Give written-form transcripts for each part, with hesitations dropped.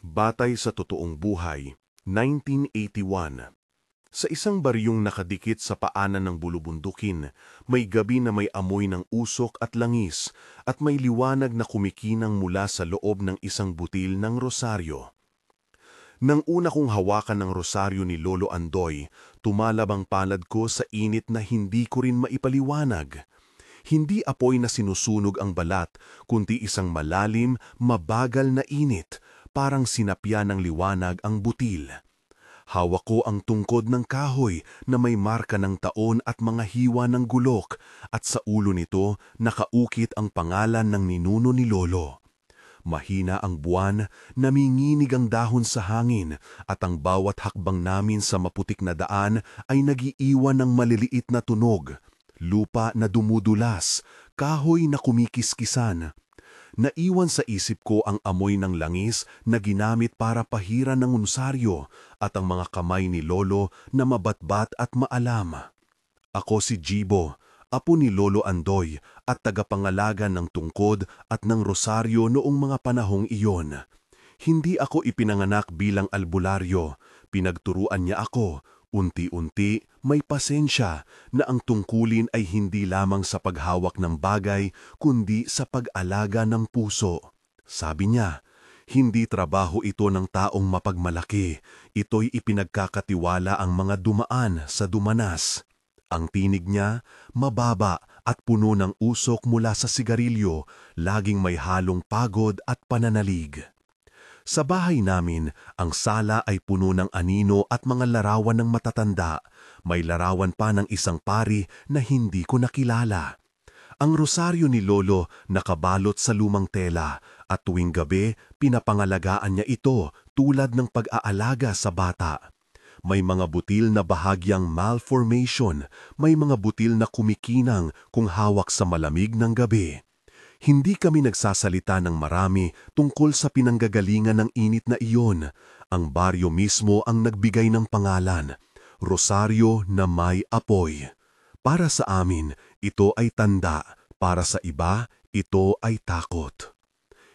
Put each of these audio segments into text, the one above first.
Batay sa totoong buhay, 1981. Sa isang baryong nakadikit sa paanan ng bulubundukin, may gabi na may amoy ng usok at langis at may liwanag na kumikinang mula sa loob ng isang butil ng rosaryo. Nang una kong hawakan ng rosaryo ni Lolo Andoy, tumalab ang palad ko sa init na hindi ko rin maipaliwanag. Hindi apoy na sinusunog ang balat, kundi isang malalim, mabagal na init, parang sinapya ng liwanag ang butil. Hawak ko ang tungkod ng kahoy na may marka ng taon at mga hiwa ng gulok, at sa ulo nito nakaukit ang pangalan ng ninuno ni Lolo. Mahina ang buwan, naminginig ang dahon sa hangin, at ang bawat hakbang namin sa maputik na daan ay nagiiwan ng maliliit na tunog. Lupa na dumudulas, kahoy na kumikiskisan. Naiwan sa isip ko ang amoy ng langis na ginamit para pahiran ng unsaryo at ang mga kamay ni Lolo na mabatbat at maalam. Ako si Jibo, apo ni Lolo Andoy at tagapangalaga ng tungkod at ng rosaryo noong mga panahong iyon. Hindi ako ipinanganak bilang albularyo, pinagturuan niya ako. Unti-unti, may pasensya na ang tungkulin ay hindi lamang sa paghawak ng bagay, kundi sa pag-alaga ng puso. Sabi niya, hindi trabaho ito ng taong mapagmalaki, ito'y ipinagkakatiwala ang mga dumaan sa dumanas. Ang tinig niya, mababa at puno ng usok mula sa sigarilyo, laging may halong pagod at pananalig. Sa bahay namin, ang sala ay puno ng anino at mga larawan ng matatanda. May larawan pa ng isang pari na hindi ko nakilala. Ang rosaryo ni Lolo nakabalot sa lumang tela at tuwing gabi pinapangalagaan niya ito tulad ng pag-aalaga sa bata. May mga butil na bahagyang malformation, may mga butil na kumikinang kung hawak sa malamig ng gabi. Hindi kami nagsasalita ng marami tungkol sa pinanggagalingan ng init na iyon. Ang baryo mismo ang nagbigay ng pangalan, Rosaryo na may apoy. Para sa amin, ito ay tanda. Para sa iba, ito ay takot.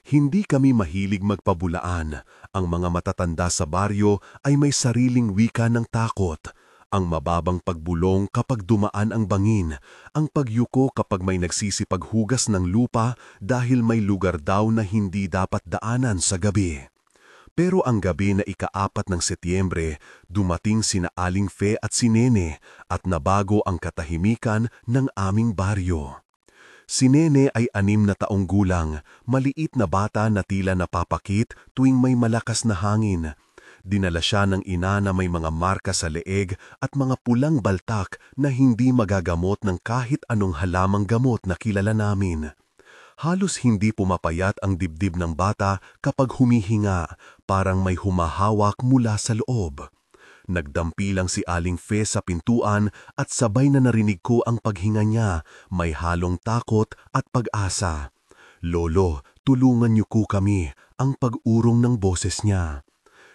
Hindi kami mahilig magpabulaan. Ang mga matatanda sa baryo ay may sariling wika ng takot. Ang mababang pagbulong kapag dumaan ang bangin, ang pagyuko kapag may nagsisipaghugas ng lupa dahil may lugar daw na hindi dapat daanan sa gabi. Pero ang gabi na ika-4 ng Setyembre, dumating sina Aling Fe at si Nene at nabago ang katahimikan ng aming baryo. Si Nene ay 6 na taong gulang, maliit na bata na tila napapakit tuwing may malakas na hangin. Dinala siya ng ina na may mga marka sa leeg at mga pulang baltak na hindi magagamot ng kahit anong halamang gamot na kilala namin. Halos hindi pumapayat ang dibdib ng bata kapag humihinga, parang may humahawak mula sa loob. Nagdampi lang si Aling Fe sa pintuan at sabay na narinig ko ang paghinga niya, may halong takot at pag-asa. "Lolo, tulungan niyo ko kami," ang pag-urong ng boses niya.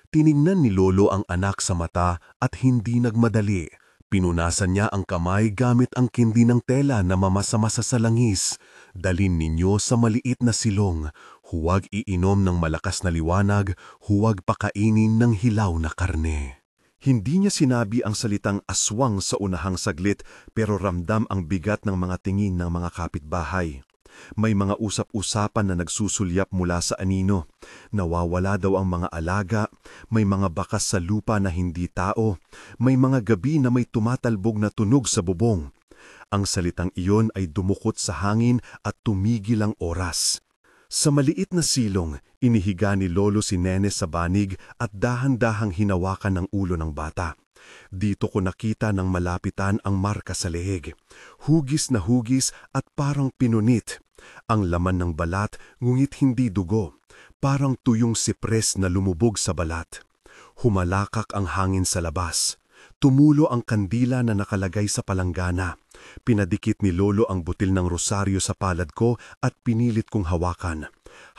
Tiningnan ni Lolo ang anak sa mata at hindi nagmadali. Pinunasan niya ang kamay gamit ang kindi ng tela na mamasa-masa sa langis. "Dalin ninyo sa maliit na silong. Huwag iinom ng malakas na liwanag, huwag pakainin ng hilaw na karne." Hindi niya sinabi ang salitang aswang sa unahang saglit, pero ramdam ang bigat ng mga tingin ng mga kapitbahay. May mga usap-usapan na nagsusulyap mula sa anino. Nawawala daw ang mga alaga, may mga bakas sa lupa na hindi tao, may mga gabi na may tumatalbog na tunog sa bubong. Ang salitang iyon ay dumukot sa hangin at tumigil ang oras. Sa maliit na silong, inihiga ni Lolo si Nene sa banig at dahan-dahang hinawakan ang ulo ng bata. Dito ko nakita ng malapitan ang marka sa leeg. Hugis na hugis at parang pinunit. Ang laman ng balat, ngunit hindi dugo. Parang tuyong sipres na lumubog sa balat. Humalakak ang hangin sa labas. Tumulo ang kandila na nakalagay sa palanggana. Pinadikit ni Lolo ang butil ng rosaryo sa palad ko at pinilit kong hawakan.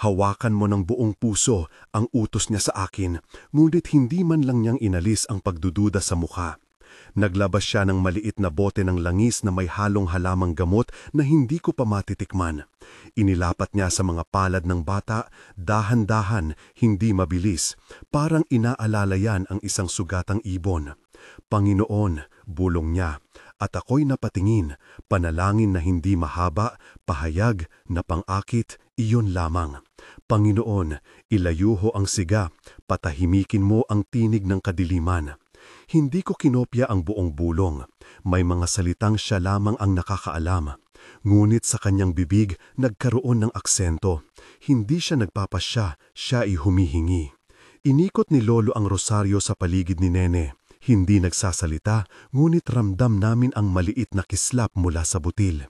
"Hawakan mo ng buong puso," ang utos niya sa akin, ngunit hindi man lang niyang inalis ang pagdududa sa mukha. Naglabas siya ng maliit na bote ng langis na may halong halamang gamot na hindi ko pa matitikman. Inilapat niya sa mga palad ng bata, dahan-dahan, hindi mabilis, parang inaalala yan ang isang sugatang ibon. Panginoon, bulong niya, at ako'y napatingin, panalangin na hindi mahaba, pahayag na pang-akit, iyon lamang. Panginoon, ilayuho ang siga, patahimikin mo ang tinig ng kadiliman. Hindi ko kinopya ang buong bulong. May mga salitang siya lamang ang nakakaalam. Ngunit sa kanyang bibig nagkaroon ng aksento. Hindi siya nagpapasya, siya ay humihingi. Inikot ni Lolo ang rosaryo sa paligid ni Nene. Hindi nagsasalita, ngunit ramdam namin ang maliit na kislap mula sa butil.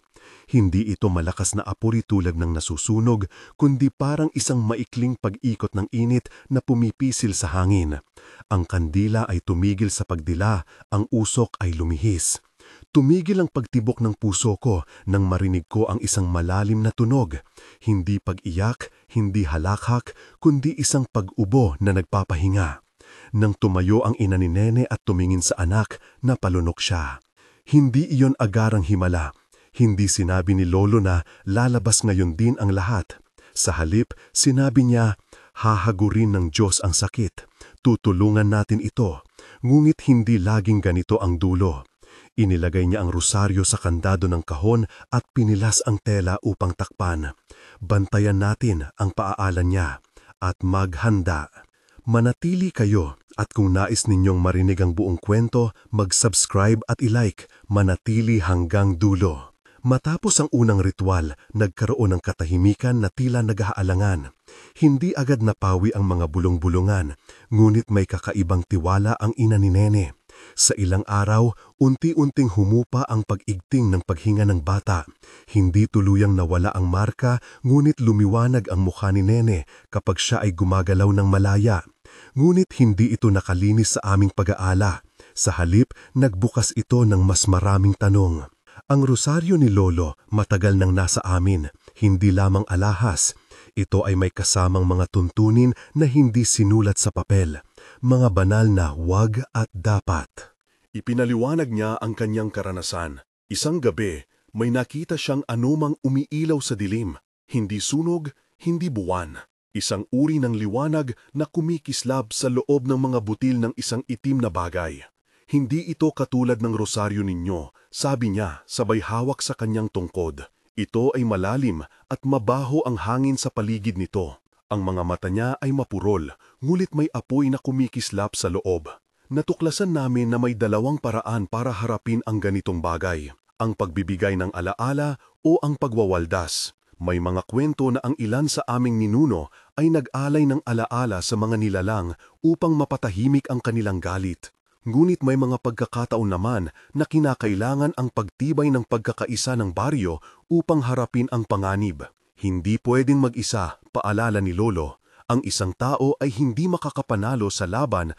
Hindi ito malakas na apuri tulad ng nasusunog, kundi parang isang maikling pag-ikot ng init na pumipisil sa hangin. Ang kandila ay tumigil sa pagdila, ang usok ay lumihis. Tumigil ang pagtibok ng puso ko nang marinig ko ang isang malalim na tunog. Hindi pag-iyak, hindi halakhak, kundi isang pag-ubo na nagpapahinga. Nang tumayo ang ina ni Nene at tumingin sa anak, napalunok siya. Hindi iyon agarang himala. Hindi sinabi ni Lolo na lalabas ngayon din ang lahat. Sa halip, sinabi niya, hahagurin ng Diyos ang sakit. Tutulungan natin ito. Ngunit hindi laging ganito ang dulo. Inilagay niya ang rosaryo sa kandado ng kahon at pinilas ang tela upang takpan. Bantayan natin ang paaalan niya at maghanda. Manatili kayo at kung nais ninyong marinig ang buong kwento, mag-subscribe at i-like, manatili hanggang dulo. Matapos ang unang ritual, nagkaroon ng katahimikan na tila naghaalangan. Hindi agad napawi ang mga bulong-bulungan, ngunit may kakaibang tiwala ang ina ni Nene. Sa ilang araw, unti-unting humupa ang pag-igting ng paghinga ng bata. Hindi tuluyang nawala ang marka, ngunit lumiwanag ang mukha ni Nene kapag siya ay gumagalaw ng malaya. Ngunit hindi ito nakalinis sa aming pag-aala. Sa halip, nagbukas ito ng mas maraming tanong. Ang rosaryo ni Lolo matagal nang nasa amin, hindi lamang alahas. Ito ay may kasamang mga tuntunin na hindi sinulat sa papel. Mga banal na wag at dapat. Ipinaliwanag niya ang kanyang karanasan. Isang gabi, may nakita siyang anumang umiilaw sa dilim. Hindi sunog, hindi buwan. Isang uri ng liwanag na kumikislab sa loob ng mga butil ng isang itim na bagay. Hindi ito katulad ng rosaryo ninyo, sabi niya sabay hawak sa kanyang tungkod. Ito ay malalim at mabaho ang hangin sa paligid nito. Ang mga mata niya ay mapurol, ngulit may apoy na kumikislap sa loob. Natuklasan namin na may dalawang paraan para harapin ang ganitong bagay. Ang pagbibigay ng alaala o ang pagwawaldas. May mga kwento na ang ilan sa aming ninuno ay nag-alay ng alaala sa mga nilalang upang mapatahimik ang kanilang galit. Ngunit may mga pagkakataon naman na kinakailangan ang pagtibay ng pagkakaisa ng baryo upang harapin ang panganib. Hindi pwedeng mag-isa, paalala ni Lolo. Ang isang tao ay hindi makakapanalo sa laban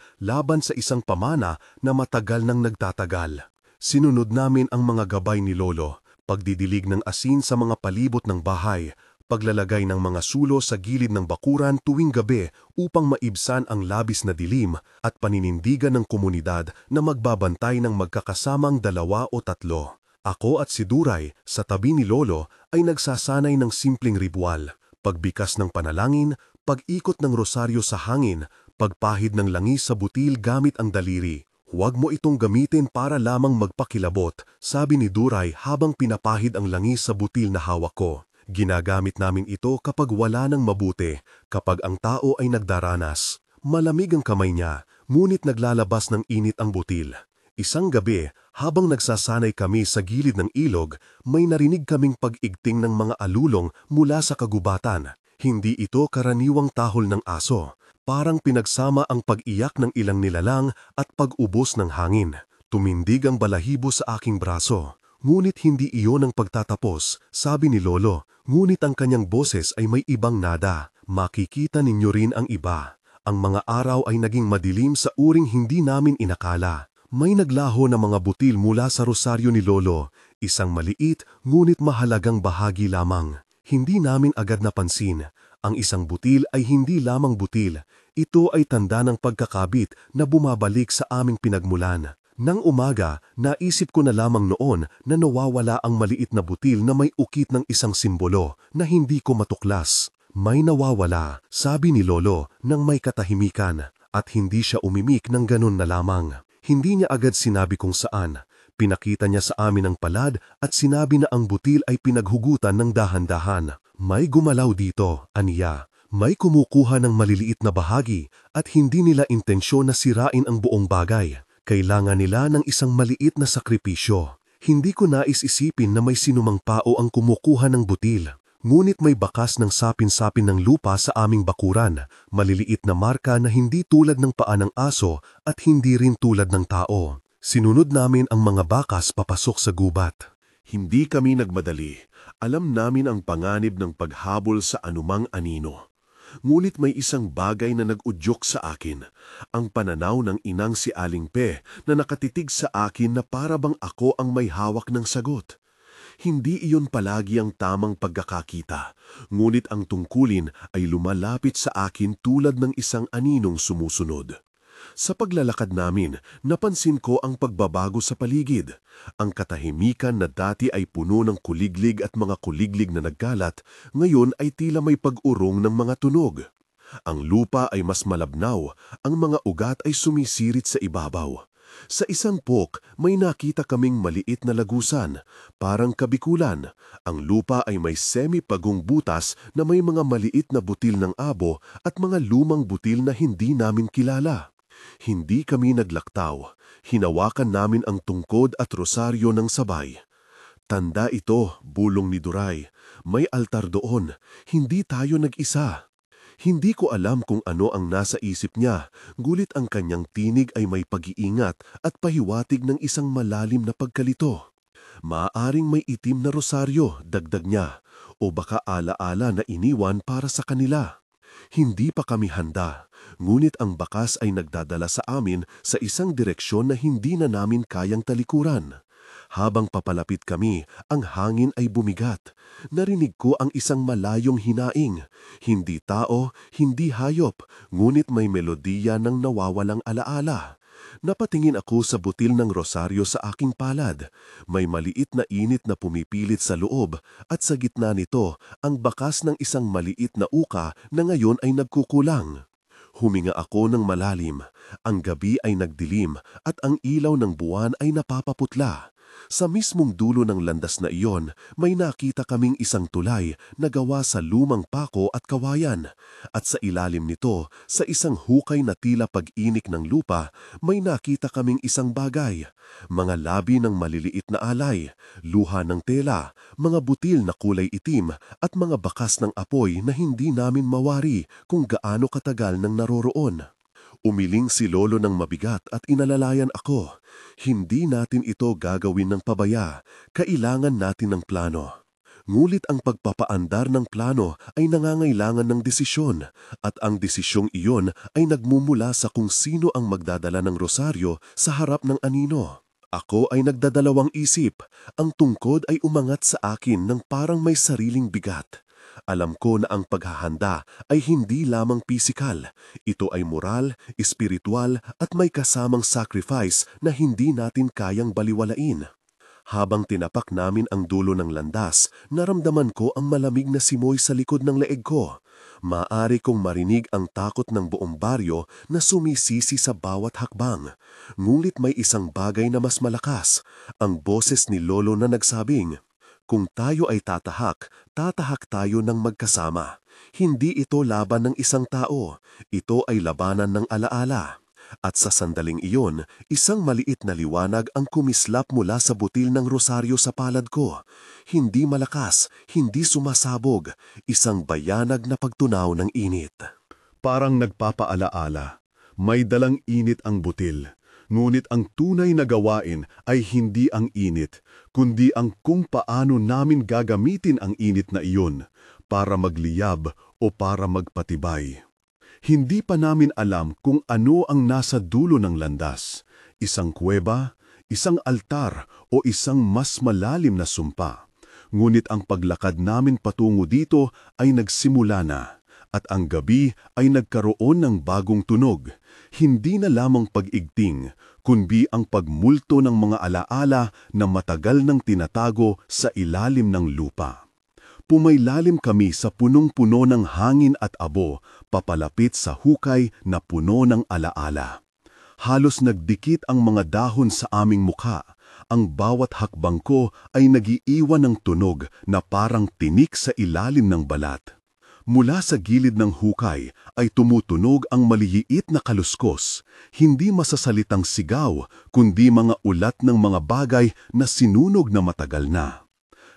sa isang pamana na matagal nang nagtatagal. Sinunod namin ang mga gabay ni Lolo, pagdidilig ng asin sa mga palibot ng bahay, paglalagay ng mga sulo sa gilid ng bakuran tuwing gabi upang maibsan ang labis na dilim at paninindigan ng komunidad na magbabantay ng magkakasamang 2 o 3. Ako at si Duray, sa tabi ni Lolo, ay nagsasanay ng simpleng ritual, pagbikas ng panalangin, pag-ikot ng rosaryo sa hangin, pagpahid ng langis sa butil gamit ang daliri. Huwag mo itong gamitin para lamang magpakilabot, sabi ni Duray habang pinapahid ang langis sa butil na hawak ko. Ginagamit namin ito kapag wala nang mabuti, kapag ang tao ay nagdaranas. Malamig ang kamay niya, ngunit naglalabas ng init ang butil. Isang gabi, habang nagsasanay kami sa gilid ng ilog, may narinig kaming pag-igting ng mga alulong mula sa kagubatan. Hindi ito karaniwang tahol ng aso. Parang pinagsama ang pag-iyak ng ilang nilalang at pag-ubos ng hangin. Tumindig ang balahibo sa aking braso. Ngunit hindi iyon ang pagtatapos, sabi ni Lolo. Ngunit ang kanyang boses ay may ibang nada. Makikita ninyo rin ang iba. Ang mga araw ay naging madilim sa uring hindi namin inakala. May naglaho na mga butil mula sa rosaryo ni Lolo. Isang maliit, ngunit mahalagang bahagi lamang. Hindi namin agad napansin. Ang isang butil ay hindi lamang butil. Ito ay tanda ng pagkakabit na bumabalik sa aming pinagmulan. Nang umaga, naisip ko na lamang noon na nawawala ang maliit na butil na may ukit ng isang simbolo na hindi ko matuklas. May nawawala, sabi ni Lolo, nang may katahimikan, at hindi siya umimik ng ganun na lamang. Hindi niya agad sinabi kung saan. Pinakita niya sa amin ang palad at sinabi na ang butil ay pinaghugutan ng dahan-dahan. May gumalaw dito, aniya. May kumukuha ng maliliit na bahagi at hindi nila intensyon na sirain ang buong bagay. Kailangan nila ng isang maliit na sakripisyo. Hindi ko nais isipin na may sinumang pao ang kumukuha ng butil. Ngunit may bakas ng sapin-sapin ng lupa sa aming bakuran, maliliit na marka na hindi tulad ng paa ng aso at hindi rin tulad ng tao. Sinunod namin ang mga bakas papasok sa gubat. Hindi kami nagmadali. Alam namin ang panganib ng paghabol sa anumang anino. Ngunit may isang bagay na nag-udyok sa akin, ang pananaw ng inang si Aling Pe na nakatitig sa akin na para bang ako ang may hawak ng sagot. Hindi iyon palagi ang tamang pagkakakita, ngunit ang tungkulin ay lumalapit sa akin tulad ng isang aninong sumusunod. Sa paglalakad namin, napansin ko ang pagbabago sa paligid. Ang katahimikan na dati ay puno ng kuliglig at mga kuliglig na nagkalat, ngayon ay tila may pag-urong ng mga tunog. Ang lupa ay mas malabnaw, ang mga ugat ay sumisirit sa ibabaw. Sa isang pok, may nakita kaming maliit na lagusan, parang kabikulan. Ang lupa ay may semi-pagong butas na may mga maliit na butil ng abo at mga lumang butil na hindi namin kilala. Hindi kami naglaktaw. Hinawakan namin ang tungkod at rosaryo ng sabay. Tanda ito, bulong ni Duray. May altar doon. Hindi tayo nag-isa. Hindi ko alam kung ano ang nasa isip niya, gulit ang kanyang tinig ay may pag-iingat at pahiwatig ng isang malalim na pagkalito. Maaaring may itim na rosaryo, dagdag niya, o baka ala-ala na iniwan para sa kanila. Hindi pa kami handa, ngunit ang bakas ay nagdadala sa amin sa isang direksyon na hindi na namin kayang talikuran. Habang papalapit kami, ang hangin ay bumigat. Narinig ko ang isang malayong hinaing. Hindi tao, hindi hayop, ngunit may melodiya ng nawawalang alaala. Napatingin ako sa butil ng rosaryo sa aking palad. May maliit na init na pumipilit sa loob at sa gitna nito ang bakas ng isang maliit na uka na ngayon ay nagkukulang. Huminga ako ng malalim. Ang gabi ay nagdilim at ang ilaw ng buwan ay napapaputla. Sa mismong dulo ng landas na iyon, may nakita kaming isang tulay na gawa sa lumang pako at kawayan. At sa ilalim nito, sa isang hukay na tila pag-inik ng lupa, may nakita kaming isang bagay. Mga labi ng maliliit na alay, luha ng tela, mga butil na kulay itim, at mga bakas ng apoy na hindi namin mawari kung gaano katagal nang naroroon. Umiling si Lolo ng mabigat at inalalayan ako. Hindi natin ito gagawin ng pabaya. Kailangan natin ng plano. Ngulit ang pagpapaandar ng plano ay nangangailangan ng desisyon at ang desisyong iyon ay nagmumula sa kung sino ang magdadala ng rosaryo sa harap ng anino. Ako ay nagdadalawang isip. Ang tungkod ay umangat sa akin ng parang may sariling bigat. Alam ko na ang paghahanda ay hindi lamang pisikal. Ito ay moral, espiritual at may kasamang sacrifice na hindi natin kayang baliwalain. Habang tinapak namin ang dulo ng landas, naramdaman ko ang malamig na simoy sa likod ng leeg ko. Maaari kong marinig ang takot ng buong baryo na sumisisi sa bawat hakbang. Ngunit may isang bagay na mas malakas, ang boses ni Lolo na nagsabing, "Kung tayo ay tatahak, tatahak tayo ng magkasama. Hindi ito laban ng isang tao, ito ay labanan ng alaala." At sa sandaling iyon, isang maliit na liwanag ang kumislap mula sa butil ng rosaryo sa palad ko. Hindi malakas, hindi sumasabog, isang bayanag na pagtunaw ng init. Parang nagpapaalaala. May dalang init ang butil. Ngunit ang tunay na gawain ay hindi ang init, kundi ang kung paano namin gagamitin ang init na iyon para magliyab o para magpatibay. Hindi pa namin alam kung ano ang nasa dulo ng landas, isang kuweba, isang altar o isang mas malalim na sumpa. Ngunit ang paglakad namin patungo dito ay nagsimula na. At ang gabi ay nagkaroon ng bagong tunog, hindi na lamang pag-igting, kundi ang pagmulto ng mga alaala na matagal nang tinatago sa ilalim ng lupa. Pumailalim kami sa punong-puno ng hangin at abo, papalapit sa hukay na puno ng alaala. Halos nagdikit ang mga dahon sa aming mukha. Ang bawat hakbang ko ay nagiiwan ng tunog na parang tinik sa ilalim ng balat. Mula sa gilid ng hukay ay tumutunog ang maliliit na kaluskos, hindi masasalitang sigaw, kundi mga ulat ng mga bagay na sinunog na matagal na.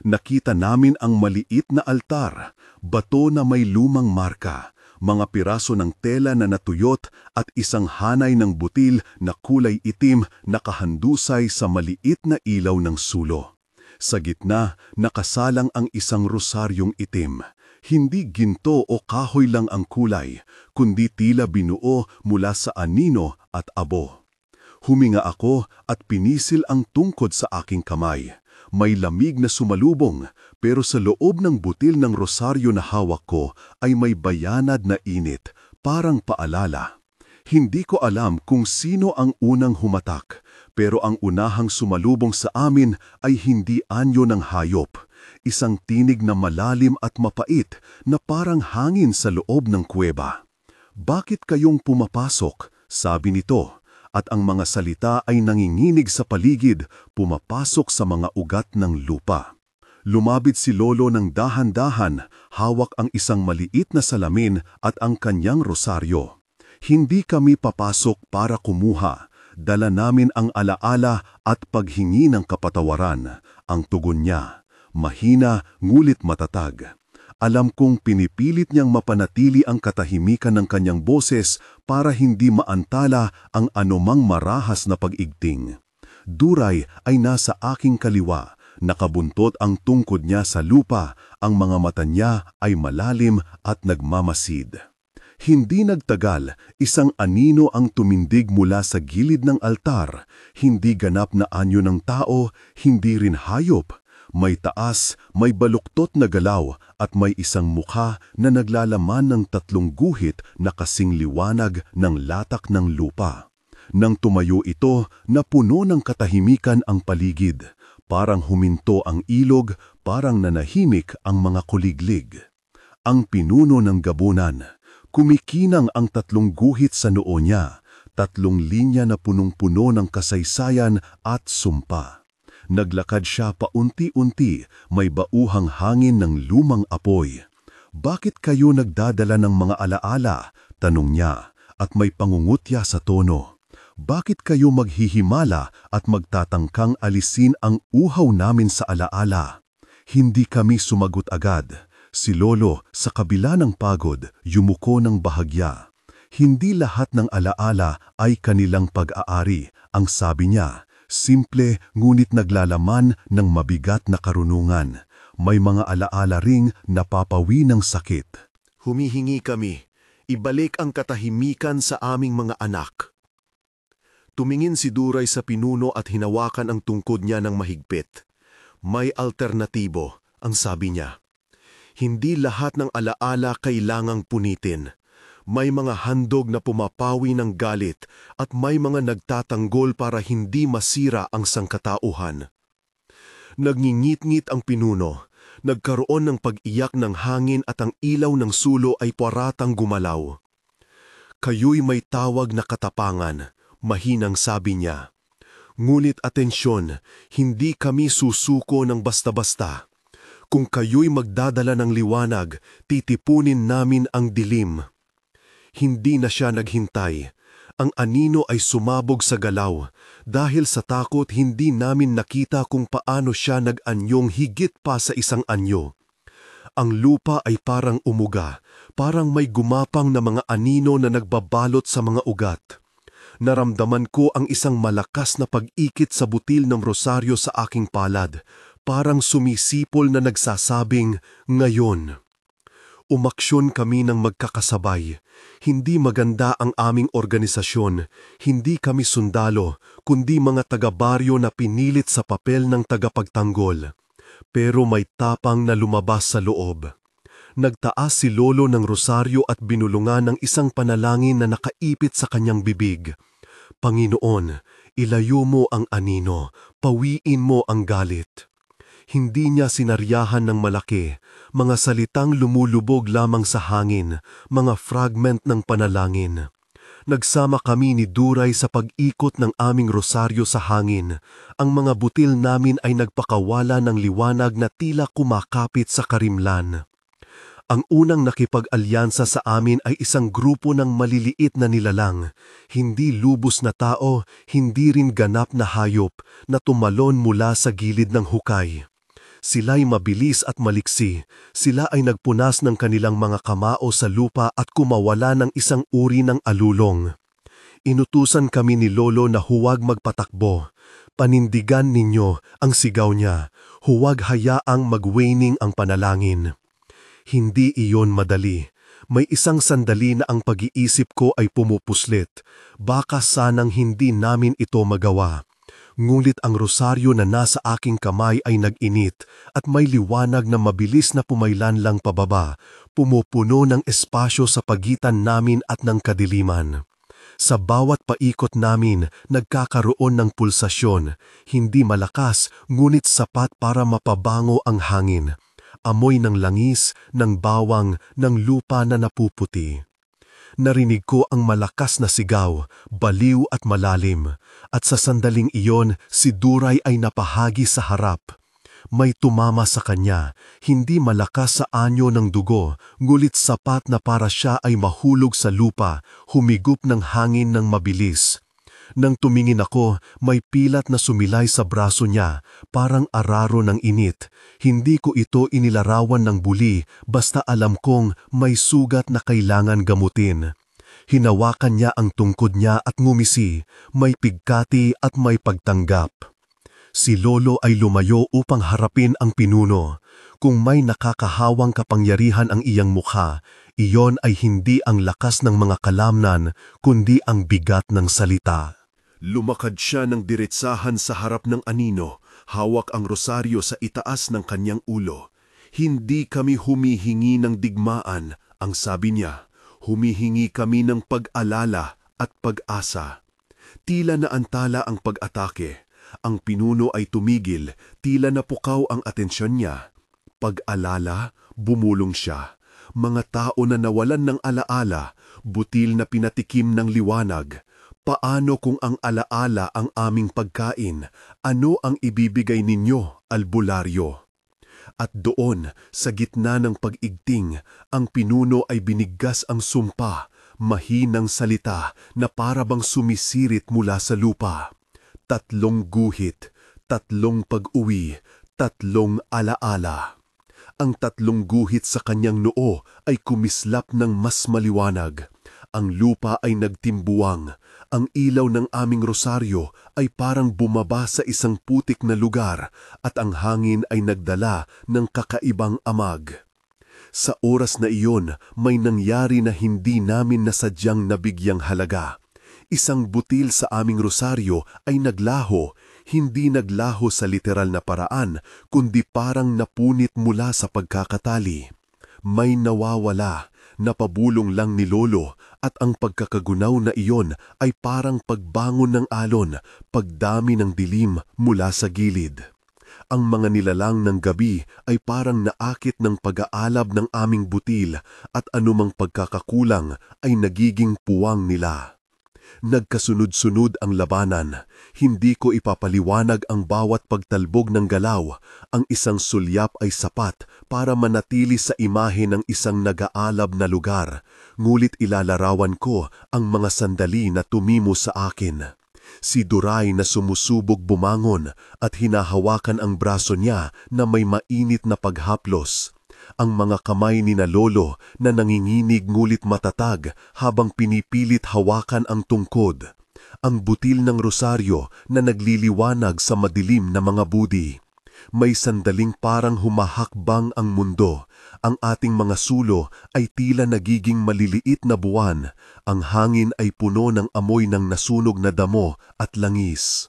Nakita namin ang maliit na altar, bato na may lumang marka, mga piraso ng tela na natuyot at isang hanay ng butil na kulay itim nakahandusay sa maliit na ilaw ng sulo. Sa gitna, nakasalang ang isang rosaryong itim. Hindi ginto o kahoy lang ang kulay, kundi tila binuo mula sa anino at abo. Huminga ako at pinisil ang tungkod sa aking kamay. May lamig na sumalubong, pero sa loob ng butil ng rosaryo na hawak ko ay may bayanad na init, parang paalala. Hindi ko alam kung sino ang unang humatak, pero ang unahang sumalubong sa amin ay hindi anyo ng hayop. Isang tinig na malalim at mapait na parang hangin sa loob ng kuweba. "Bakit kayong pumapasok?" sabi nito. At ang mga salita ay nanginginig sa paligid, pumapasok sa mga ugat ng lupa. Lumapit si Lolo ng dahan-dahan, hawak ang isang maliit na salamin at ang kanyang rosaryo. Hindi kami papasok para kumuha. Dala namin ang alaala at paghingi ng kapatawaran. Ang tugon niya, mahina ngulit matatag. Alam kong pinipilit niyang mapanatili ang katahimikan ng kanyang boses para hindi maantala ang anumang marahas na pag-igting. Duray ay nasa aking kaliwa, nakabuntot ang tungkod niya sa lupa, ang mga mata niya ay malalim at nagmamasid. Hindi nagtagal, isang anino ang tumindig mula sa gilid ng altar, hindi ganap na anyo ng tao, hindi rin hayop. May taas, may baluktot na galaw at may isang mukha na naglalaman ng 3 guhit na kasing liwanag ng latak ng lupa. Nang tumayo ito, napuno ng katahimikan ang paligid. Parang huminto ang ilog, parang nanahimik ang mga kuliglig. Ang pinuno ng gabunan. Kumikinang ang 3 guhit sa noo niya, 3 linya na punong-puno ng kasaysayan at sumpa. Naglakad siya paunti-unti, may bauhang hangin ng lumang apoy. "Bakit kayo nagdadala ng mga alaala?" tanong niya, at may pangungutya sa tono. "Bakit kayo maghihimala at magtatangkang alisin ang uhaw namin sa alaala?" Hindi kami sumagot agad. Si Lolo, sa kabila ng pagod, yumuko ng bahagya. Hindi lahat ng alaala ay kanilang pag-aari, ang sabi niya. Simple ngunit naglalaman ng mabigat na karunungan. May mga alaala ring napapawi ng sakit. Humihingi kami, ibalik ang katahimikan sa aming mga anak. Tumingin si Duray sa pinuno at hinawakan ang tungkod niya ng mahigpit. May alternatibo, ang sabi niya. Hindi lahat ng alaala kailangang punitin. May mga handog na pumapawi ng galit at may mga nagtatanggol para hindi masira ang sangkatauhan. Nagngingit-ngit ang pinuno. Nagkaroon ng pag-iyak ng hangin at ang ilaw ng sulo ay paratang gumalaw. "Kayo'y may tawag na katapangan," mahinang sabi niya. "Ngunit atensyon, hindi kami susuko ng basta-basta. Kung kayo'y magdadala ng liwanag, titipunin namin ang dilim." Hindi na siya naghintay. Ang anino ay sumabog sa galaw. Dahil sa takot, hindi namin nakita kung paano siya nag-anyong higit pa sa isang anyo. Ang lupa ay parang umuga, parang may gumapang na mga anino na nagbabalot sa mga ugat. Naramdaman ko ang isang malakas na pag-ikit sa butil ng rosaryo sa aking palad, parang sumisipol na nagsasabing, "Ngayon." Umaksyon kami ng magkakasabay. Hindi maganda ang aming organisasyon. Hindi kami sundalo, kundi mga taga-baryo na pinilit sa papel ng tagapagtanggol. Pero may tapang na lumabas sa loob. Nagtaas si Lolo ng rosaryo at binulungan ng isang panalangin na nakaipit sa kanyang bibig. Panginoon, ilayo mo ang anino, pawiin mo ang galit. Hindi niya sinaryahan ng malaki, mga salitang lumulubog lamang sa hangin, mga fragment ng panalangin. Nagsama kami ni Duray sa pag-ikot ng aming rosaryo sa hangin. Ang mga butil namin ay nagpakawala ng liwanag na tila kumakapit sa karimlan. Ang unang nakipag-alyansa sa amin ay isang grupo ng maliliit na nilalang, hindi lubos na tao, hindi rin ganap na hayop na tumalon mula sa gilid ng hukay. Sila'y mabilis at maliksi. Sila ay nagpunas ng kanilang mga kamao sa lupa at kumawala ng isang uri ng alulong. Inutusan kami ni Lolo na huwag magpatakbo. Panindigan ninyo ang sigaw niya. Huwag hayaang mag-waning ang panalangin. Hindi iyon madali. May isang sandali na ang pag-iisip ko ay pumupuslit. Baka sanang hindi namin ito magawa. Ngunit ang rosaryo na nasa aking kamay ay nag-init at may liwanag na mabilis na pumaylan lang pababa, pumupuno ng espasyo sa pagitan namin at ng kadiliman. Sa bawat paikot namin, nagkakaroon ng pulsasyon, hindi malakas ngunit sapat para mapabango ang hangin. Amoy ng langis, ng bawang, ng lupa na napuputi. Narinig ko ang malakas na sigaw, baliw at malalim, at sa sandaling iyon si Duray ay napahagi sa harap. May tumama sa kanya, hindi malakas sa anyo ng dugo, ngulit sapat na para siya ay mahulog sa lupa, humigup ng hangin ng mabilis. Nang tumingin ako, may pilat na sumilay sa braso niya, parang araro ng init. Hindi ko ito inilarawan ng buli, basta alam kong may sugat na kailangan gamutin. Hinawakan niya ang tungkod niya at ngumisi, may pigkati at may pagtanggap. Si Lolo ay lumayo upang harapin ang pinuno. Kung may nakakahawang kapangyarihan ang iyang mukha, iyon ay hindi ang lakas ng mga kalamnan, kundi ang bigat ng salita. Lumakad siya ng diretsahan sa harap ng anino, hawak ang rosaryo sa itaas ng kanyang ulo. Hindi kami humihingi ng digmaan, ang sabi niya. Humihingi kami ng pag-alala at pag-asa. Tila naantala ang pag-atake. Ang pinuno ay tumigil, tila napukaw ang atensyon niya. Pag-alala, bumulong siya. Mga tao na nawalan ng alaala, butil na pinatikim ng liwanag. Paano kung ang alaala ang aming pagkain? Ano ang ibibigay ninyo, albularyo? At doon, sa gitna ng pag-igting, ang pinuno ay binigkas ang sumpa, mahinang salita na parabang sumisirit mula sa lupa. 3 guhit, 3 pag-uwi, 3 alaala. Ang 3 guhit sa kanyang noo ay kumislap ng mas maliwanag. Ang lupa ay nagtimbuwang. Ang ilaw ng aming rosaryo ay parang bumaba sa isang putik na lugar at ang hangin ay nagdala ng kakaibang amag. Sa oras na iyon, may nangyari na hindi namin nasadyang nabigyang halaga. Isang butil sa aming rosaryo ay naglaho, hindi naglaho sa literal na paraan, kundi parang napunit mula sa pagkakatali. May nawawala, napabulong lang ni Lolo, at ang pagkakagunaw na iyon ay parang pagbangon ng alon, pagdami ng dilim mula sa gilid. Ang mga nilalang ng gabi ay parang naakit ng pag-aalab ng aming butil at anumang pagkakakulang ay nagiging puwang nila. Nagkasunod-sunod ang labanan. Hindi ko ipapaliwanag ang bawat pagtalbog ng galaw. Ang isang sulyap ay sapat para manatili sa imahe ng isang nag-aalab na lugar. Ngulit ilalarawan ko ang mga sandali na tumimo sa akin. Si Duray na sumusubog bumangon at hinahawakan ang braso niya na may mainit na paghaplos. Ang mga kamay ni na Lolo na nanginginig ngulit matatag habang pinipilit hawakan ang tungkod. Ang butil ng rosaryo na nagliliwanag sa madilim na mga budi. May sandaling parang humahakbang ang mundo. Ang ating mga sulo ay tila nagiging maliliit na buwan. Ang hangin ay puno ng amoy ng nasunog na damo at langis.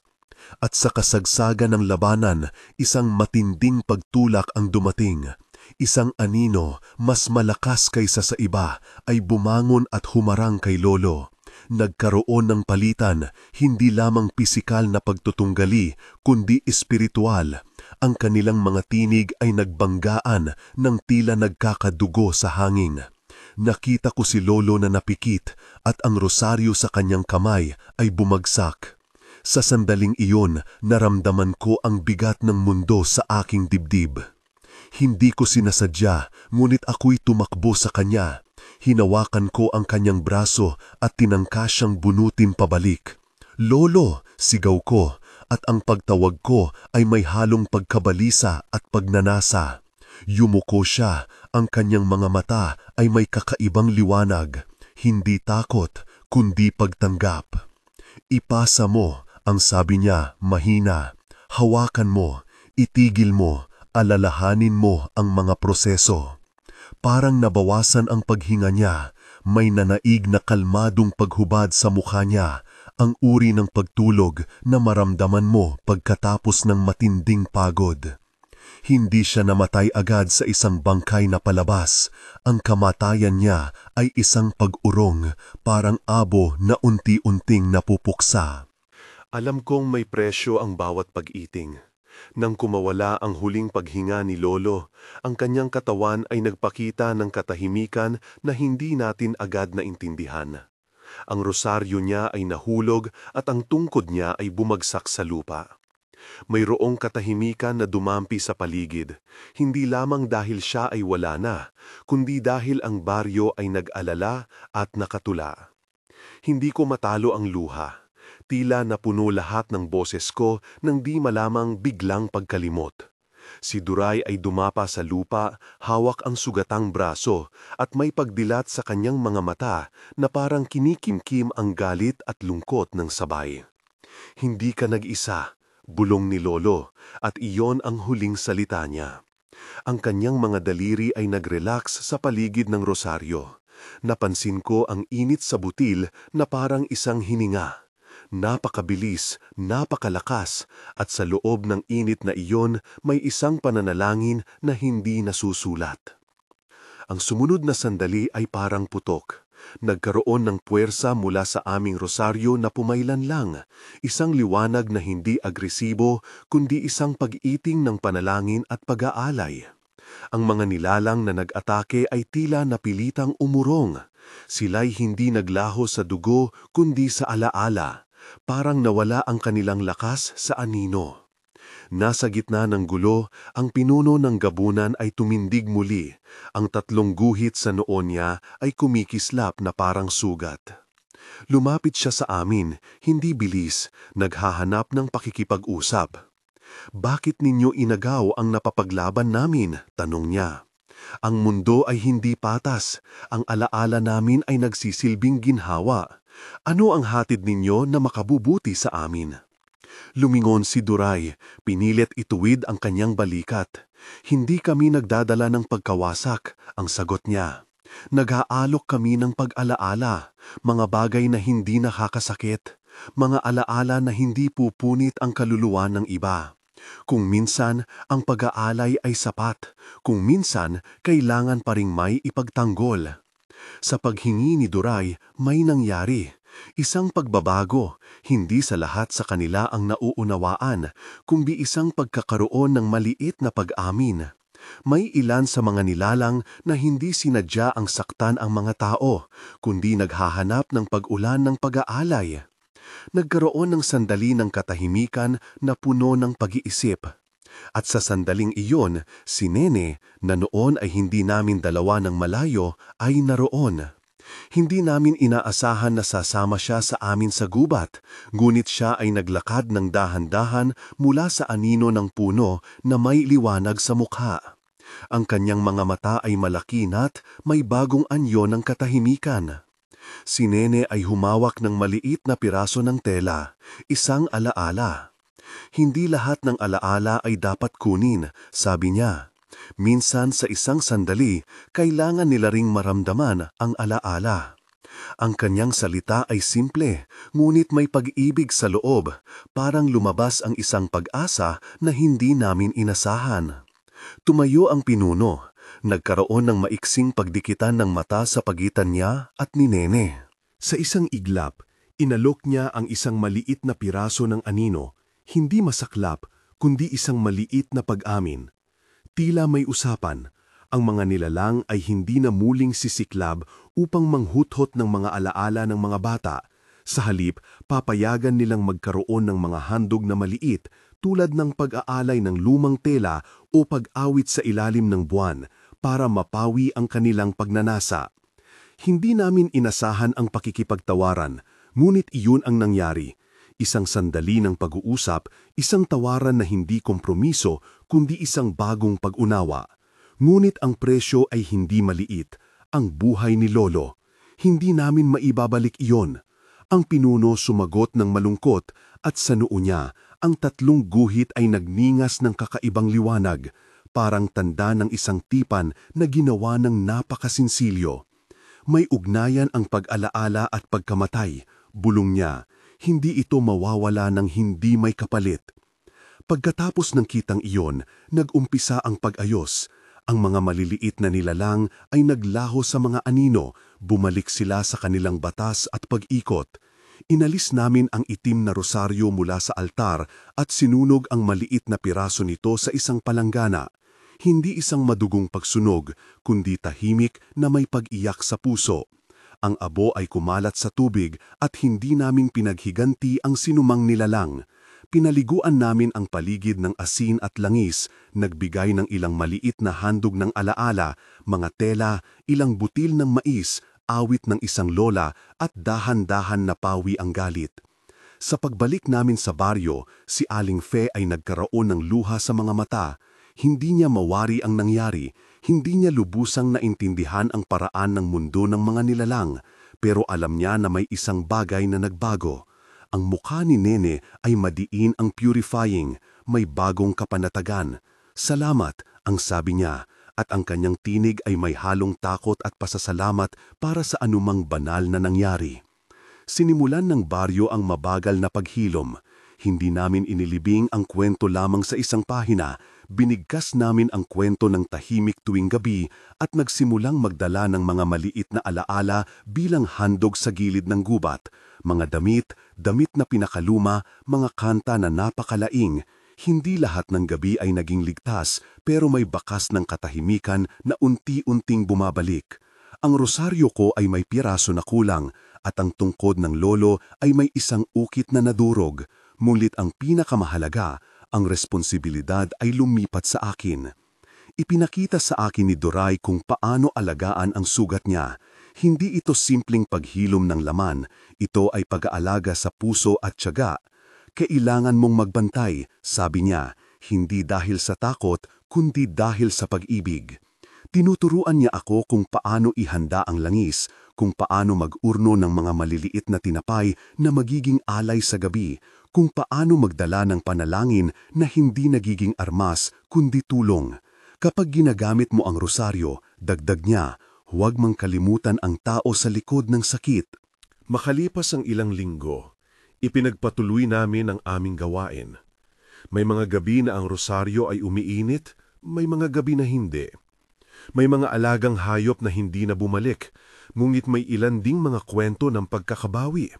At sa kasagsagan ng labanan, isang matinding pagtulak ang dumating. Isang anino, mas malakas kaysa sa iba, ay bumangon at humarang kay Lolo. Nagkaroon ng palitan, hindi lamang pisikal na pagtutunggali, kundi espiritual. Ang kanilang mga tinig ay nagbanggaan ng tila nagkakadugo sa hangin. Nakita ko si Lolo na napikit at ang rosaryo sa kanyang kamay ay bumagsak. Sa sandaling iyon, naramdaman ko ang bigat ng mundo sa aking dibdib. Hindi ko sinasadya, ngunit ako'y tumakbo sa kanya. Hinawakan ko ang kanyang braso at tinangka siyang bunutin pabalik. "Lolo!" sigaw ko, at ang pagtawag ko ay may halong pagkabalisa at pagnanasa. Yumuko siya, ang kanyang mga mata ay may kakaibang liwanag. Hindi takot, kundi pagtanggap. "Ipasa mo," ang sabi niya, mahina. "Hawakan mo, itigil mo, alalahanin mo ang mga proseso." Parang nabawasan ang paghinga niya, may nanaig na kalmadong paghubad sa mukha niya, ang uri ng pagtulog na maramdaman mo pagkatapos ng matinding pagod. Hindi siya namatay agad sa isang bangkay na palabas. Ang kamatayan niya ay isang pag-urong, parang abo na unti-unting napupuksa. Alam kong may presyo ang bawat pag-iting. Nang kumawala ang huling paghinga ni Lolo, ang kanyang katawan ay nagpakita ng katahimikan na hindi natin agad naintindihan. Ang rosaryo niya ay nahulog at ang tungkod niya ay bumagsak sa lupa. Mayroong katahimikan na dumampi sa paligid, hindi lamang dahil siya ay wala na, kundi dahil ang baryo ay nag-alala at nakatula. Hindi ko matalo ang luha. Tila napuno lahat ng boses ko nang di malamang biglang pagkalimot. Si Duray ay dumapa sa lupa, hawak ang sugatang braso at may pagdilat sa kanyang mga mata na parang kinikimkim ang galit at lungkot ng sabay. "Hindi ka nag-isa," bulong ni Lolo, at iyon ang huling salita niya. Ang kanyang mga daliri ay nag-relax sa paligid ng rosaryo. Napansin ko ang init sa butil na parang isang hininga. Napakabilis, napakalakas, at sa loob ng init na iyon may isang pananalangin na hindi nasusulat. Ang sumunod na sandali ay parang putok. Nagkaroon ng puwersa mula sa aming rosaryo na pumailan lang, isang liwanag na hindi agresibo kundi isang pag-iting ng panalangin at pag-aalay. Ang mga nilalang na nag-atake ay tila napilitang umurong. Sila'y hindi naglaho sa dugo kundi sa alaala. Parang nawala ang kanilang lakas sa anino. Nasa gitna ng gulo, ang pinuno ng gabunan ay tumindig muli. Ang 3 guhit sa noo niya ay kumikislap na parang sugat. Lumapit siya sa amin, hindi bilis, naghahanap ng pakikipag-usap. "Bakit ninyo inagaw ang napapaglaban namin?" tanong niya. "Ang mundo ay hindi patas, ang alaala namin ay nagsisilbing ginhawa. Ano ang hatid ninyo na makabubuti sa amin?" Lumingon si Duray, pinilit ituwid ang kanyang balikat. "Hindi kami nagdadala ng pagkawasak," ang sagot niya. "Nag-aalok kami ng pag-alaala, mga bagay na hindi nakakasakit, mga alaala na hindi pupunit ang kaluluwa ng iba. Kung minsan, ang pag-aalay ay sapat, kung minsan, kailangan pa ring may ipagtanggol." Sa paghingi ni Duray, may nangyari. Isang pagbabago, hindi sa lahat sa kanila ang nauunawaan, kundi isang pagkakaroon ng maliit na pag-amin. May ilan sa mga nilalang na hindi sinadya ang saktan ang mga tao, kundi naghahanap ng pag-ulan ng pag-aalay. Nagkaroon ng sandali ng katahimikan na puno ng pag-iisip. At sa sandaling iyon, si Nene, na noon ay hindi namin dalawa ng malayo, ay naroon. Hindi namin inaasahan na sasama siya sa amin sa gubat, ngunit siya ay naglakad ng dahan-dahan mula sa anino ng puno na may liwanag sa mukha. Ang kanyang mga mata ay malaki na't may bagong anyo ng katahimikan. Si Nene ay humawak ng maliit na piraso ng tela, isang alaala. "Hindi lahat ng alaala ay dapat kunin," sabi niya. "Minsan sa isang sandali, kailangan nila ring maramdaman ang alaala." Ang kanyang salita ay simple, ngunit may pag-ibig sa loob, parang lumabas ang isang pag-asa na hindi namin inasahan. Tumayo ang pinuno, Nagkaroon ng maiksing pagdikitan ng mata sa pagitan niya at ni Nene. Sa isang iglap, inalok niya ang isang maliit na piraso ng anino, hindi masaklap, kundi isang maliit na pag-amin. Tila may usapan, ang mga nilalang ay hindi na muling sisiklab upang manghuthot ng mga alaala ng mga bata. Sa halip, papayagan nilang magkaroon ng mga handog na maliit tulad ng pag-aalay ng lumang tela o pag-awit sa ilalim ng buwan para mapawi ang kanilang pagnanasa. Hindi namin inasahan ang pakikipagtawaran, ngunit iyon ang nangyari. Isang sandali ng pag-uusap, isang tawaran na hindi kompromiso, kundi isang bagong pag-unawa. Ngunit ang presyo ay hindi maliit, ang buhay ni Lolo. Hindi namin maibabalik iyon. Ang pinuno sumagot ng malungkot at sa noo niya, ang 3 guhit ay nagningas ng kakaibang liwanag, parang tanda ng isang tipan na ginawa ng napakasinsilyo. May ugnayan ang pag-alaala at pagkamatay, bulong niya. Hindi ito mawawala ng hindi may kapalit. Pagkatapos ng kitang iyon, nag-umpisa ang pag-ayos. Ang mga maliliit na nilalang ay naglaho sa mga anino, bumalik sila sa kanilang batas at pag-ikot. Inalis namin ang itim na rosaryo mula sa altar at sinunog ang maliit na piraso nito sa isang palanggana. Hindi isang madugong pagsunog, kundi tahimik na may pag-iyak sa puso. Ang abo ay kumalat sa tubig at hindi namin pinaghiganti ang sinumang nilalang. Pinaliguan namin ang paligid ng asin at langis, nagbigay ng ilang maliit na handog ng alaala, mga tela, ilang butil ng mais, awit ng isang lola at dahan-dahan na pawi ang galit. Sa pagbalik namin sa baryo, si Aling Fe ay nagkaroon ng luha sa mga mata. Hindi niya mawari ang nangyari, hindi niya lubusang naintindihan ang paraan ng mundo ng mga nilalang, pero alam niya na may isang bagay na nagbago. Ang mukha ni Nene ay madiin ang purifying, may bagong kapanatagan. Salamat, ang sabi niya, at ang kanyang tinig ay may halong takot at pasasalamat para sa anumang banal na nangyari. Sinimulan ng baryo ang mabagal na paghilom. Hindi namin inilibing ang kwento lamang sa isang pahina, binigkas namin ang kwento ng tahimik tuwing gabi at nagsimulang magdala ng mga maliit na alaala bilang handog sa gilid ng gubat, mga damit na pinakaluma, mga kanta na napakalaing. Hindi lahat ng gabi ay naging ligtas, pero may bakas ng katahimikan na unti-unting bumabalik. Ang rosaryo ko ay may piraso na kulang at ang tungkod ng lolo ay may isang ukit na nadurog. Ngunit ang pinakamahalaga, ang responsibilidad ay lumipat sa akin. Ipinakita sa akin ni Doray kung paano alagaan ang sugat niya. Hindi ito simpleng paghilom ng laman, ito ay pag-aalaga sa puso at tiyaga. Kailangan mong magbantay, sabi niya, hindi dahil sa takot, kundi dahil sa pag-ibig. Tinuturuan niya ako kung paano ihanda ang langis, kung paano mag-urno ng mga maliliit na tinapay na magiging alay sa gabi, kung paano magdala ng panalangin na hindi nagiging armas kundi tulong. Kapag ginagamit mo ang rosaryo, dagdag niya, huwag mang kalimutan ang tao sa likod ng sakit. Makalipas ang ilang linggo, ipinagpatuloy namin ang aming gawain. May mga gabi na ang rosaryo ay umiinit, may mga gabi na hindi. May mga alagang hayop na hindi na bumalik, ngunit may ilan ding mga kwento ng pagkakabawi.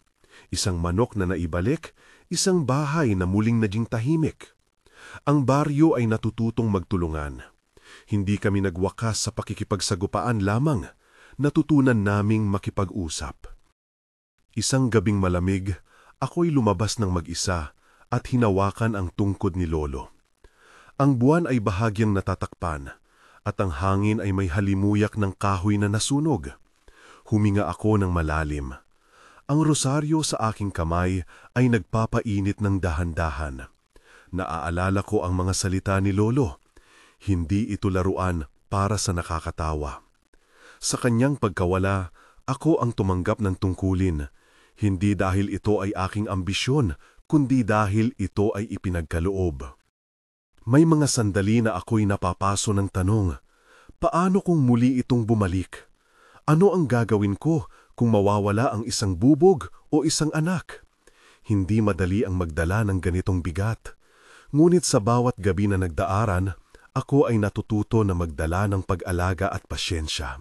Isang manok na naibalik, isang bahay na muling naging tahimik. Ang baryo ay natututong magtulungan. Hindi kami nagwakas sa pakikipagsagupaan lamang, natutunan naming makipag-usap. Isang gabing malamig, ako'y lumabas ng mag-isa at hinawakan ang tungkod ni Lolo. Ang buwan ay bahagyang natatakpan at ang hangin ay may halimuyak ng kahoy na nasunog. Huminga ako ng malalim. Ang rosaryo sa aking kamay ay nagpapainit ng dahan-dahan. Naaalala ko ang mga salita ni Lolo. Hindi ito laruan para sa nakakatawa. Sa kanyang pagkawala, ako ang tumanggap ng tungkulin. Hindi dahil ito ay aking ambisyon, kundi dahil ito ay ipinagkaloob. May mga sandali na ako'y napapaso ng tanong, paano kung muli itong bumalik? Ano ang gagawin ko kung mawawala ang isang bubog o isang anak? Hindi madali ang magdala ng ganitong bigat. Ngunit sa bawat gabi na nagdaaran, Ako ay natututo na magdala ng pag-alaga at pasyensya.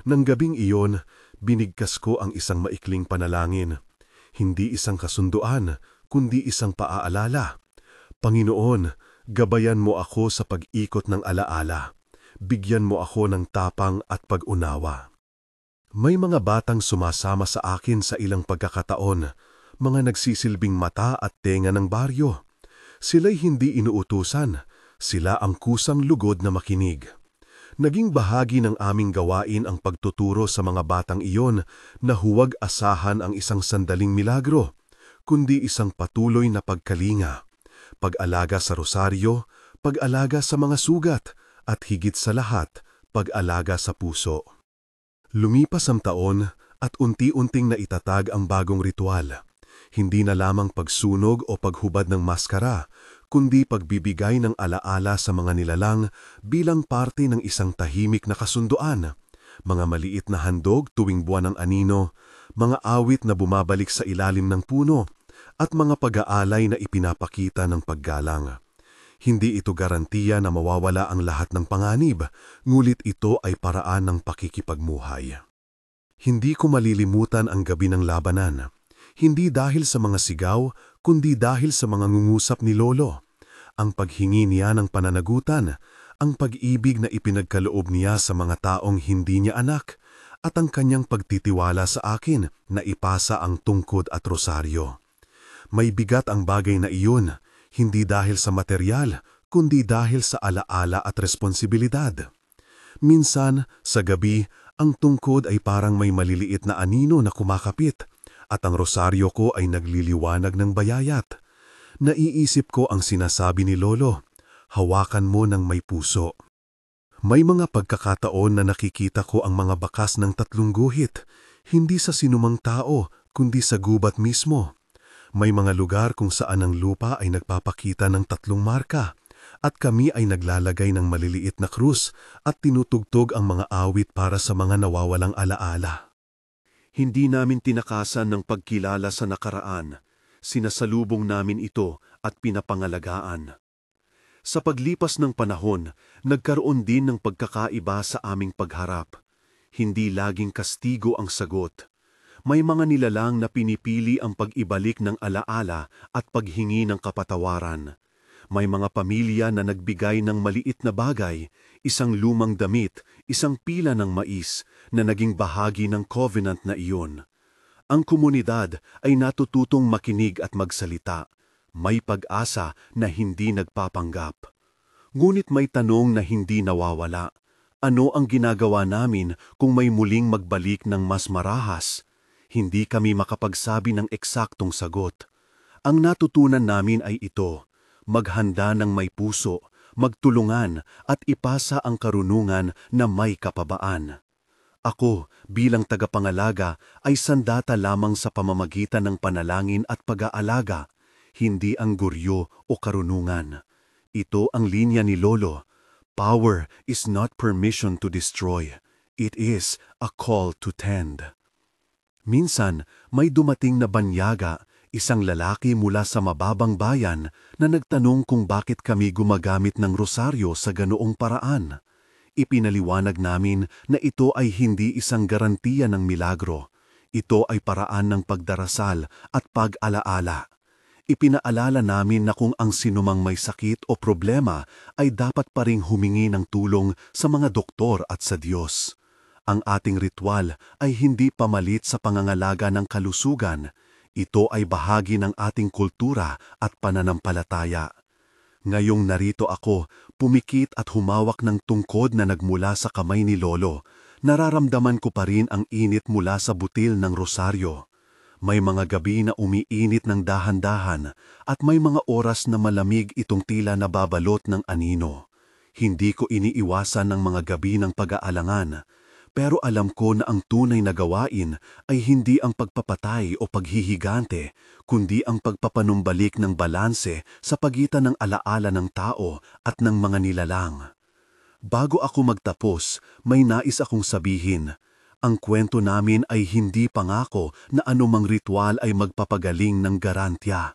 Nang gabing iyon, binigkas ko ang isang maikling panalangin. Hindi isang kasunduan, kundi isang paaalala. Panginoon, gabayan mo ako sa pag-ikot ng alaala. Bigyan mo ako ng tapang at pag-unawa. May mga batang sumasama sa akin sa ilang pagkakataon, mga nagsisilbing mata at tenga ng baryo. Sila'y hindi inuutusan, sila ang kusang lugod na makinig. Naging bahagi ng aming gawain ang pagtuturo sa mga batang iyon na huwag asahan ang isang sandaling milagro, kundi isang patuloy na pagkalinga, pag-alaga sa rosaryo, pag-alaga sa mga sugat, at higit sa lahat, pag-alaga sa puso. Lumipas ang taon at unti-unting naitatag ang bagong ritual. Hindi na lamang pagsunog o paghubad ng maskara, kundi pagbibigay ng alaala sa mga nilalang bilang parte ng isang tahimik na kasunduan. Mga maliit na handog tuwing buwan ng anino, mga awit na bumabalik sa ilalim ng puno, at mga pag-aalay na ipinapakita ng paggalang. Hindi ito garantiya na mawawala ang lahat ng panganib, ngulit ito ay paraan ng pakikipagmuhay. Hindi ko malilimutan ang gabi ng labanan. Hindi dahil sa mga sigaw, kundi dahil sa mga ngungusap ni Lolo. Ang paghingi niya ng pananagutan, ang pag-ibig na ipinagkaloob niya sa mga taong hindi niya anak, at ang kanyang pagtitiwala sa akin na ipasa ang tungkod at rosaryo. May bigat ang bagay na iyon, hindi dahil sa material, kundi dahil sa alaala at responsibilidad. Minsan, sa gabi, ang tungkod ay parang may maliliit na anino na kumakapit, at ang rosaryo ko ay nagliliwanag ng bayayat. Naiisip ko ang sinasabi ni Lolo, hawakan mo ng may puso. May mga pagkakataon na nakikita ko ang mga bakas ng tatlong guhit, hindi sa sinumang tao, kundi sa gubat mismo. May mga lugar kung saan ang lupa ay nagpapakita ng tatlong marka, at kami ay naglalagay ng maliliit na krus at tinutugtog ang mga awit para sa mga nawawalang alaala. Hindi namin tinakasan ng pagkilala sa nakaraan, sinasalubong namin ito at pinapangalagaan. Sa paglipas ng panahon, nagkaroon din ng pagkakaiba sa aming pagharap. Hindi laging kastigo ang sagot. May mga nilalang na pinipili ang pag-ibalik ng alaala at paghingi ng kapatawaran. May mga pamilya na nagbigay ng maliit na bagay, isang lumang damit, isang pila ng mais na naging bahagi ng covenant na iyon. Ang komunidad ay natututong makinig at magsalita. May pag-asa na hindi nagpapanggap. Ngunit may tanong na hindi nawawala. Ano ang ginagawa namin kung may muling magbalik ng mas marahas? Hindi kami makapagsabi ng eksaktong sagot. Ang natutunan namin ay ito, maghanda ng may puso, magtulungan at ipasa ang karunungan na may kapabaan. Ako, bilang tagapangalaga, ay sandata lamang sa pamamagitan ng panalangin at pag-aalaga, hindi ang guryo o karunungan. Ito ang linya ni Lolo. Power is not permission to destroy. It is a call to tend. Minsan, may dumating na banyaga, isang lalaki mula sa mababang bayan na nagtanong kung bakit kami gumagamit ng rosaryo sa ganoong paraan. Ipinaliwanag namin na ito ay hindi isang garantiya ng milagro. Ito ay paraan ng pagdarasal at pag-alaala. Ipinaalala namin na kung ang sinumang may sakit o problema ay dapat pa ring humingi ng tulong sa mga doktor at sa Diyos. Ang ating ritual ay hindi pamalit sa pangangalaga ng kalusugan. Ito ay bahagi ng ating kultura at pananampalataya. Ngayong narito ako, pumikit at humawak ng tungkod na nagmula sa kamay ni Lolo, nararamdaman ko pa rin ang init mula sa butil ng rosaryo. May mga gabi na umiinit ng dahan-dahan at may mga oras na malamig itong tila nababalot ng anino. Hindi ko iniiwasan ng mga gabi ng pag-aalangan. Pero alam ko na ang tunay na gawain ay hindi ang pagpapatay o paghihigante, kundi ang pagpapanumbalik ng balanse sa pagitan ng alaala ng tao at ng mga nilalang. Bago ako magtapos, may nais akong sabihin. Ang kwento namin ay hindi pangako na anumang ritual ay magpapagaling ng garantya.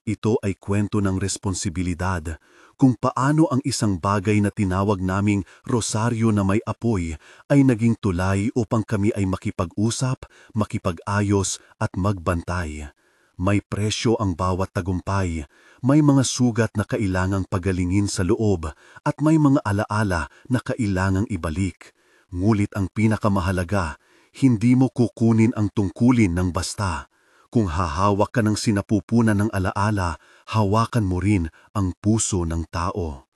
Ito ay kwento ng responsibilidad, kung paano ang isang bagay na tinawag naming rosaryo na may apoy ay naging tulay upang kami ay makipag-usap, makipag-ayos at magbantay. May presyo ang bawat tagumpay, may mga sugat na kailangang pagalingin sa loob at may mga alaala na kailangang ibalik. Ngulit ang pinakamahalaga, hindi mo kukunin ang tungkulin ng basta. Kung hahawak ka ng sinapupunan ng alaala, hawakan mo rin ang puso ng tao.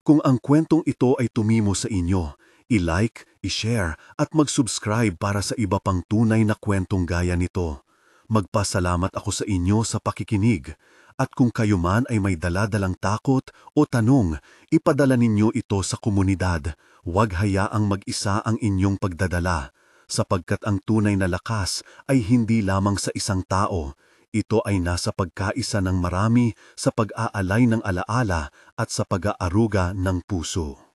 Kung ang kwentong ito ay tumimo sa inyo, i-like, i-share at mag-subscribe para sa iba pang tunay na kwentong gaya nito. Magpasalamat ako sa inyo sa pakikinig. At kung kayo man ay may dala-dalang takot o tanong, ipadala ninyo ito sa komunidad. Huwag hayaang mag-isa ang inyong pagdadala, sapagkat ang tunay na lakas ay hindi lamang sa isang tao. Ito ay nasa pagkaisa ng marami, sa pag-aalay ng alaala at sa pag-aaruga ng puso.